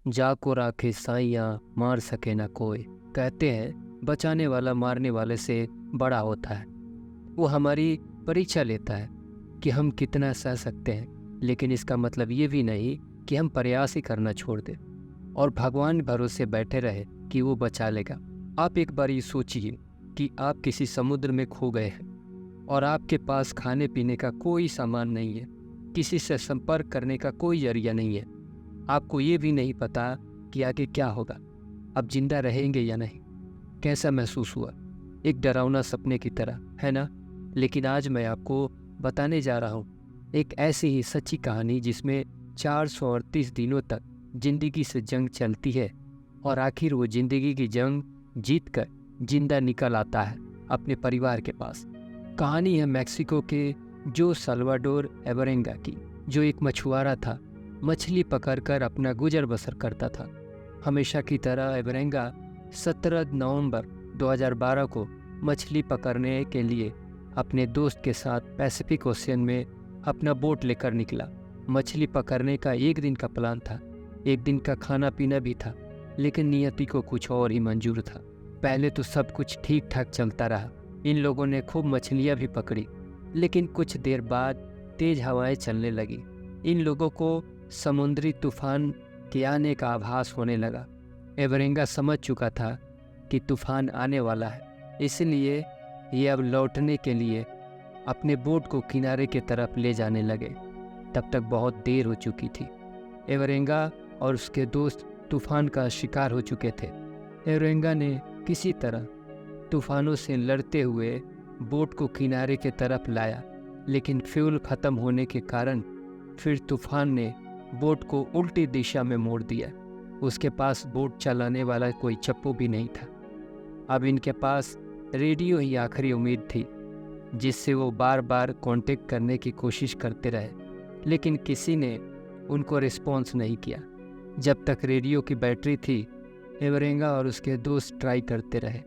जाको राखे साइयाँ मार सके ना कोई। कहते हैं बचाने वाला मारने वाले से बड़ा होता है। वो हमारी परीक्षा लेता है कि हम कितना सह सकते हैं, लेकिन इसका मतलब ये भी नहीं कि हम प्रयास ही करना छोड़ दें और भगवान भरोसे बैठे रहे कि वो बचा लेगा। आप एक बार ये सोचिए कि आप किसी समुद्र में खो गए हैं और आपके पास खाने पीने का कोई सामान नहीं है, किसी से संपर्क करने का कोई जरिया नहीं है। आपको ये भी नहीं पता कि आगे क्या होगा, अब जिंदा रहेंगे या नहीं। कैसा महसूस हुआ? एक डरावना सपने की तरह, है ना? लेकिन आज मैं आपको बताने जा रहा हूँ एक ऐसी ही सच्ची कहानी जिसमें 438 दिनों तक जिंदगी से जंग चलती है और आखिर वो जिंदगी की जंग जीतकर जिंदा निकल आता है अपने परिवार के पास। कहानी है मैक्सिको के जो साल्वाडोर एवरेंगा की, जो एक मछुआरा था। मछली पकड़कर अपना गुजर बसर करता था। हमेशा की तरह एवरेंगा 17 नवंबर 2012 को मछली पकड़ने के लिए अपने दोस्त के साथ पैसिफिक ओशियन में अपना बोट लेकर निकला। मछली पकड़ने का एक दिन का प्लान था, एक दिन का खाना पीना भी था, लेकिन नियति को कुछ और ही मंजूर था। पहले तो सब कुछ ठीक ठाक चलता रहा। इन लोगों ने खूब मछलियां भी पकड़ी, लेकिन कुछ देर बाद तेज हवाएं चलने लगी। इन लोगों को समुद्री तूफान के आने का आभास होने लगा। एवरेंगा समझ चुका था कि तूफान आने वाला है, इसलिए ये अब लौटने के लिए अपने बोट को किनारे की तरफ ले जाने लगे। तब तक बहुत देर हो चुकी थी। एवरेंगा और उसके दोस्त तूफान का शिकार हो चुके थे। एवरेंगा ने किसी तरह तूफानों से लड़ते हुए बोट को किनारे की तरफ लाया, लेकिन फ्यूल खत्म होने के कारण फिर तूफान ने बोट को उल्टी दिशा में मोड़ दिया। उसके पास बोट चलाने वाला कोई चप्पू भी नहीं था। अब इनके पास रेडियो ही आखिरी उम्मीद थी, जिससे वो बार बार कांटेक्ट करने की कोशिश करते रहे, लेकिन किसी ने उनको रिस्पॉन्स नहीं किया। जब तक रेडियो की बैटरी थी, एवरेंगा और उसके दोस्त ट्राई करते रहे,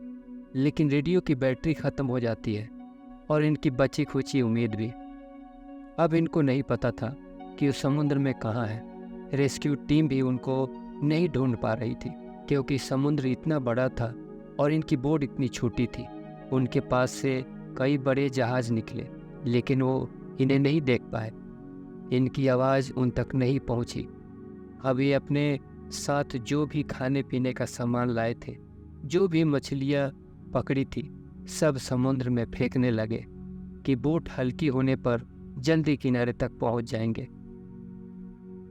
लेकिन रेडियो की बैटरी ख़त्म हो जाती है और इनकी बची खुची उम्मीद भी। अब इनको नहीं पता था कि वो समुद्र में कहाँ है। रेस्क्यू टीम भी उनको नहीं ढूंढ पा रही थी, क्योंकि समुद्र इतना बड़ा था और इनकी बोट इतनी छोटी थी। उनके पास से कई बड़े जहाज निकले, लेकिन वो इन्हें नहीं देख पाए। इनकी आवाज़ उन तक नहीं पहुंची। अब ये अपने साथ जो भी खाने पीने का सामान लाए थे, जो भी मछलियाँ पकड़ी थी, सब समुद्र में फेंकने लगे कि बोट हल्की होने पर जल्दी किनारे तक पहुंच जाएंगे।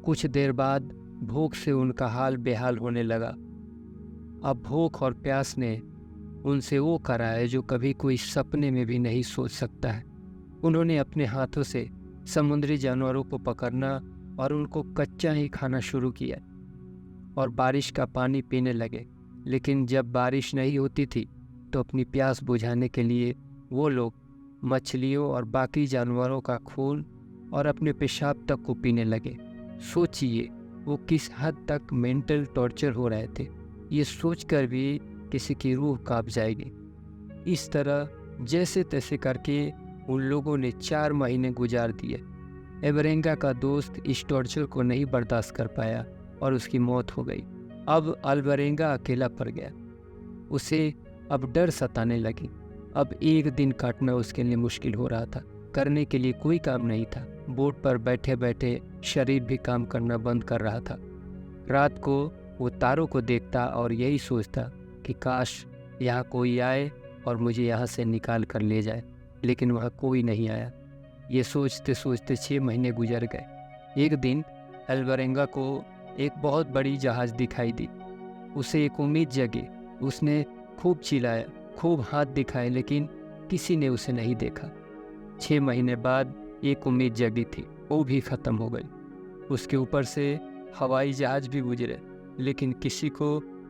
कुछ देर बाद भूख से उनका हाल बेहाल होने लगा। अब भूख और प्यास ने उनसे वो करा है जो कभी कोई सपने में भी नहीं सोच सकता है। उन्होंने अपने हाथों से समुद्री जानवरों को पकड़ना और उनको कच्चा ही खाना शुरू किया और बारिश का पानी पीने लगे। लेकिन जब बारिश नहीं होती थी तो अपनी प्यास बुझाने के लिए वो लोग मछलियों और बाकी जानवरों का खून और अपने पेशाब तक को पीने लगे। सोचिए वो किस हद तक मेंटल टॉर्चर हो रहे थे। ये सोचकर भी किसी की रूह कांप जाएगी। इस तरह जैसे तैसे करके उन लोगों ने 4 महीने गुजार दिए। एवरेंगा का दोस्त इस टॉर्चर को नहीं बर्दाश्त कर पाया और उसकी मौत हो गई। अब अल्वरेंगा अकेला पड़ गया। उसे अब डर सताने लगी। अब एक दिन काटना उसके लिए मुश्किल हो रहा था। करने के लिए कोई काम नहीं था। बोट पर बैठे बैठे शरीर भी काम करना बंद कर रहा था। रात को वो तारों को देखता और यही सोचता कि काश यहाँ कोई आए और मुझे यहाँ से निकाल कर ले जाए, लेकिन वहाँ कोई नहीं आया। ये सोचते सोचते 6 महीने गुजर गए। एक दिन अल्वरेंगा को एक बहुत बड़ी जहाज़ दिखाई दी। उसे एक उम्मीद जगी। उसने खूब चिल्लाया, खूब हाथ दिखाए, लेकिन किसी ने उसे नहीं देखा। 6 महीने बाद एक उम्मीद जगी थी, वो भी ख़त्म हो गई। उसके ऊपर से हवाई जहाज़ भी गुजरे, लेकिन किसी को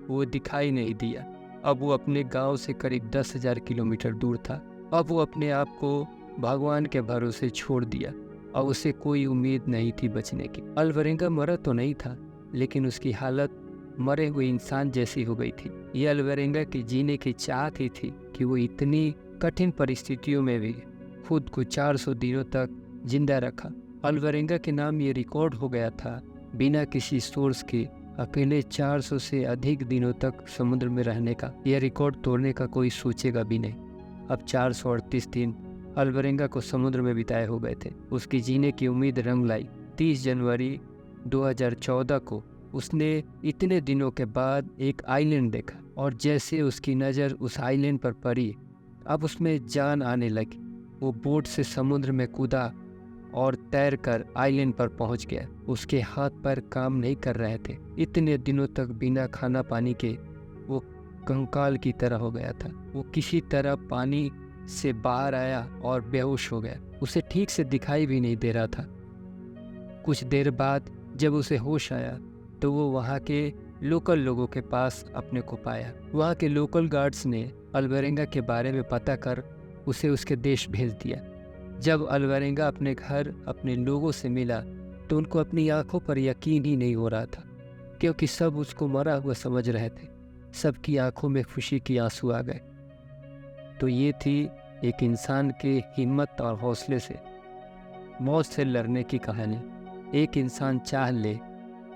वो दिखाई नहीं दिया। अब वो अपने गांव से करीब 10,000 किलोमीटर दूर था। अब वो अपने आप को भगवान के भरोसे छोड़ दिया और उसे कोई उम्मीद नहीं थी बचने की। अल्वरेंगा मरा तो नहीं था, लेकिन उसकी हालत मरे हुए इंसान जैसी हो गई थी। ये अल्वरेंगा की जीने की चाहत ही थी कि वो इतनी कठिन परिस्थितियों में भी खुद को 400 दिनों तक जिंदा रखा। अल्वरेंगा के नाम ये रिकॉर्ड हो गया था बिना किसी सोर्स के अकेले 400 से अधिक दिनों तक समुद्र में रहने का यह रिकॉर्ड तोड़ने का कोई सोचेगा भी नहीं। अब 438 दिन अल्वरेंगा को समुद्र में बिताए हो गए थे। उसकी जीने की उम्मीद रंग लाई। 30 जनवरी 2014 को उसने इतने दिनों के बाद एक आइलैंड देखा और जैसे उसकी नज़र उस आइलैंड पर पड़ी, अब उसमें जान आने लगी। वो बोट से समुद्र में कूदा और तैरकर आइलैंड पर पहुंच गया। उसके हाथ पैर काम नहीं कर रहे थे। इतने दिनों तक बिना खाना पानी के वो कंकाल की तरह हो गया था। वो किसी तरह पानी से बाहर आया और बेहोश हो गया। उसे ठीक से दिखाई भी नहीं दे रहा था। कुछ देर बाद जब उसे होश आया तो वो वहाँ के लोकल लोगों के पास अपने को पाया। वहाँ के लोकल गार्ड्स ने अल्वरेंगा के बारे में पता कर उसे उसके देश भेज दिया। जब अल्वरेंगा अपने घर अपने लोगों से मिला तो उनको अपनी आंखों पर यकीन ही नहीं हो रहा था, क्योंकि सब उसको मरा हुआ समझ रहे थे। सबकी आंखों में खुशी की आंसू आ गए। तो ये थी एक इंसान के हिम्मत और हौसले से मौत से लड़ने की कहानी। एक इंसान चाह ले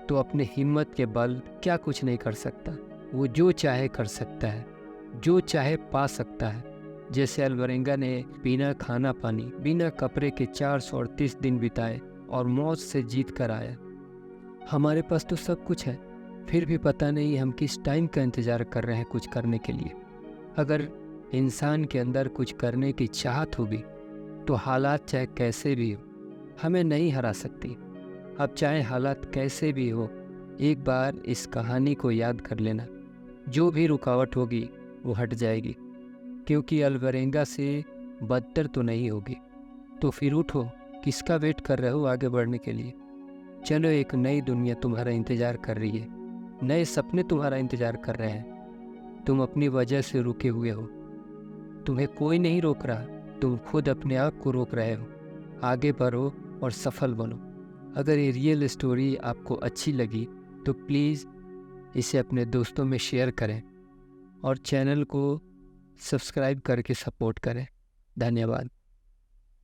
तो अपने हिम्मत के बल क्या कुछ नहीं कर सकता। वो जो चाहे कर सकता है, जो चाहे पा सकता है। जैसे अल्वरेंगा ने बिना खाना पानी, बिना कपड़े के 438 दिन बिताए और मौत से जीत कर आया। हमारे पास तो सब कुछ है, फिर भी पता नहीं हम किस टाइम का इंतज़ार कर रहे हैं कुछ करने के लिए। अगर इंसान के अंदर कुछ करने की चाहत होगी तो हालात चाहे कैसे भी हो हमें नहीं हरा सकती। अब चाहे हालात कैसे भी हो, एक बार इस कहानी को याद कर लेना। जो भी रुकावट होगी वो हट जाएगी, क्योंकि अल्वरेंगा से बदतर तो नहीं होगी। तो फिर उठो, किसका वेट कर रहे हो आगे बढ़ने के लिए। चलो, एक नई दुनिया तुम्हारा इंतज़ार कर रही है, नए सपने तुम्हारा इंतज़ार कर रहे हैं। तुम अपनी वजह से रुके हुए हो, तुम्हें कोई नहीं रोक रहा, तुम खुद अपने आप को रोक रहे हो। आगे बढ़ो और सफल बनो। अगर ये रियल स्टोरी आपको अच्छी लगी तो प्लीज़ इसे अपने दोस्तों में शेयर करें और चैनल को सब्सक्राइब करके सपोर्ट करें। धन्यवाद।